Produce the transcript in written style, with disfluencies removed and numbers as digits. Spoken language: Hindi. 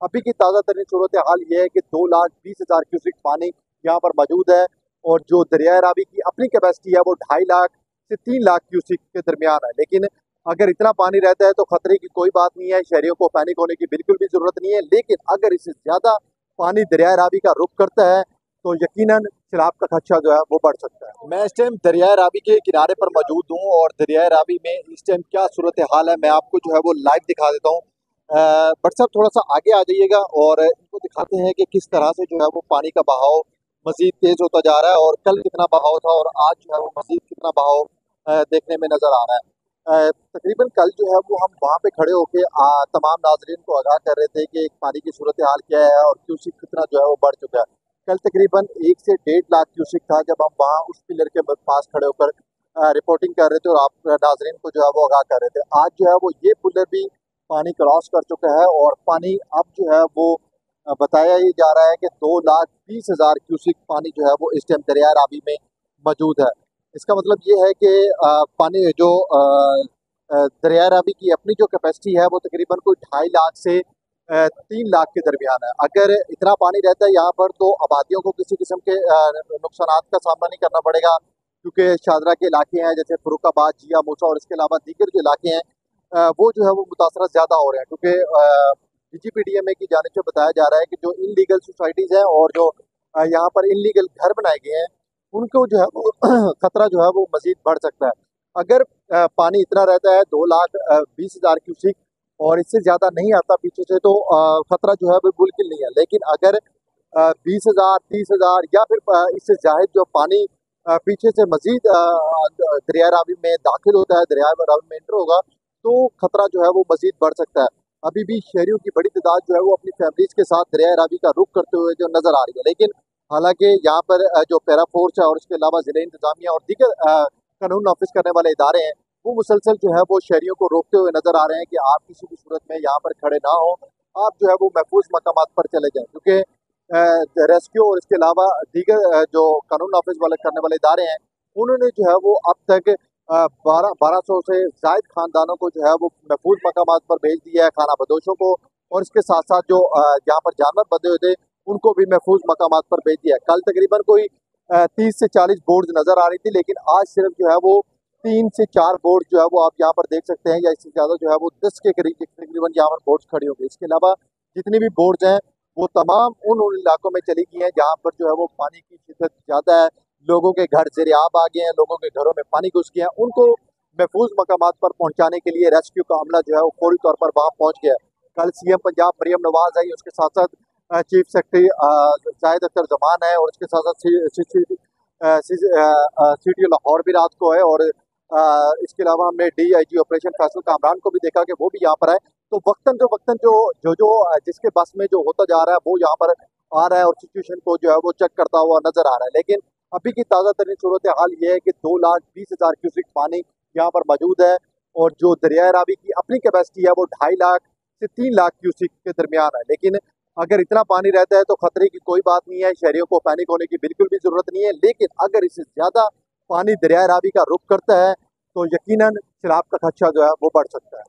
अभी की ताज़ा तरीन सूरत हाल ये है कि 2,20,000 क्यूसिक पानी यहाँ पर मौजूद है और जो दरिया रावी की अपनी कैपेसिटी है वो 2.5 लाख से 3 लाख क्यूसिक के दरमियान है। लेकिन अगर इतना पानी रहता है तो खतरे की कोई बात नहीं है, शहरियों को पैनिक होने की बिल्कुल भी जरूरत नहीं है। लेकिन अगर इससे ज्यादा पानी दरिया रावी का रुख करता है तो यकीनन सैलाब का खदशा जो है वो बढ़ सकता है। मैं इस टाइम दरिया रावी के किनारे पर मौजूद हूँ और दरिया रावी में इस टाइम क्या सूरत हाल है मैं आपको जो है वो लाइव दिखा देता हूँ। बट साहब थोड़ा सा आगे आ जाइएगा और इनको दिखाते हैं कि किस तरह से जो है वो पानी का बहाव मजीद तेज होता जा रहा है और कल कितना बहाव था और आज जो है वो मजीद कितना बहाव देखने में नजर आ रहा है। तकरीबन कल जो है वो हम वहाँ पे खड़े होके तमाम नाजरीन को आगाह कर रहे थे कि पानी की सूरत हाल क्या है और क्यूसिक कितना जो है वो बढ़ चुका है। कल तकरीबन 1 से 1.5 लाख क्यूसिक था जब हम वहाँ उस पिलर के पास खड़े होकर रिपोर्टिंग कर रहे थे और आप नाजरीन को जो है वो आगाह कर रहे थे। आज जो है वो ये पिलर भी पानी क्रॉस कर चुका है और पानी अब जो है वो बताया ही जा रहा है कि 2,20,000 क्यूसिक पानी जो है वो इस टाइम दरिया रावी में मौजूद है। इसका मतलब ये है कि पानी जो दरिया रावी की अपनी जो कैपेसिटी है वो तकरीबन कोई 2.5 लाख से 3 लाख के दरमियान है। अगर इतना पानी रहता है यहाँ पर तो आबादियों को किसी किस्म के नुकसान का सामना नहीं करना पड़ेगा, क्योंकि शादरा के इलाके हैं जैसे फरुखाबाद, जिया, मूसा और इसके अलावा दीगर जो इलाके हैं वो जो है वो मुतासर ज़्यादा हो रहे हैं, क्योंकि DGPDMA की जानिब से बताया जा रहा है कि जो इनलीगल सोसाइटीज़ हैं और जो यहाँ पर इनलीगल घर बनाए गए हैं उनको जो है वो खतरा जो है वो मजीद बढ़ सकता है। अगर पानी इतना रहता है 2,20,000 क्यूसिक और इससे ज़्यादा नहीं आता पीछे से तो खतरा जो है वो बिल्कुल नहीं है। लेकिन अगर 20,000, 30,000 या फिर इससे जायद जो पानी पीछे से मजीद दरिया रावी में दाखिल होता है, दरिया रावी में इंटर होगा तो खतरा जो है वो मजीद बढ़ सकता है। अभी भी शहरियों की बड़ी तादाद जो है वो अपनी फैमिलीज के साथ दरिया रावी का रुख करते हुए जो नजर आ रही है। लेकिन हालांकि यहाँ पर जो पैरा फोर्स है और इसके अलावा जिले इंतजामिया और दीगर कानून नाफिज करने वाले इदारे हैं वो मुसलसल जो है वो शहरियों को रोकते हुए नजर आ रहे हैं कि आप किसी भी सूरत में यहाँ पर खड़े ना हो, आप जो है वो महफूज मकामात पर चले जाएं, क्योंकि रेस्क्यू और इसके अलावा दीगर जो कानून नाफिज वाले करने वाले इदारे हैं उन्होंने जो है वो अब तक 1200 से जायद खानदानों को जो है वो महफूज मकामात पर भेज दिया है, खाना बदोशों को, और इसके साथ साथ जो यहाँ पर जानवर बंधे हुए थे उनको भी महफूज मकामात पर भेज दिया है। कल तकरीबन कोई 30 से 40 बोर्ड नजर आ रही थी, लेकिन आज सिर्फ जो है वो 3 से 4 बोर्ड जो है वो आप यहाँ पर देख सकते हैं, या इससे ज्यादा जो है वो 10 के करीब तकरीबन यहाँ पर बोर्ड खड़ी होंगी। इसके अलावा जितनी भी बोर्ड हैं वो तमाम उन इलाकों में चली गई हैं जहाँ पर जो है वो पानी की शिद्दत ज्यादा है, लोगों के घर ज़ेरे आब आ गए हैं, लोगों के घरों में पानी घुस गया है, उनको महफूज मकामात पर पहुंचाने के लिए रेस्क्यू का अमला जो है वो फौरी तौर पर वहाँ पहुंच गया। कल CM पंजाब मरियम नवाज आई, उसके साथ साथ चीफ सेक्रेटरी जाहिद अख्तर जमान है और उसके साथ साथ CTO लाहौर भी रात को है और इसके अलावा हमने DIG ऑपरेशन फैसल कामरान को भी देखा कि वो भी यहाँ पर है। तो वक्तन जो जिसके बस में जो होता जा रहा है वो यहाँ पर आ रहा है और सिचुएशन को जो है वो चेक करता हुआ नजर आ रहा है। लेकिन अभी की ताज़ा तरीन सूरत हाल ये है कि 2,20,000 क्यूसिक पानी यहाँ पर मौजूद है और जो दरिया रावी की अपनी कैपेसिटी है वो 2.5 लाख से 3 लाख क्यूसिक के दरमियान है। लेकिन अगर इतना पानी रहता है तो खतरे की कोई बात नहीं है, शहरियों को पैनिक होने की बिल्कुल भी जरूरत नहीं है। लेकिन अगर इससे ज्यादा पानी दरिया रावी का रुख करता है तो यकीनन सैलाब का खदशा जो है वो बढ़ सकता है।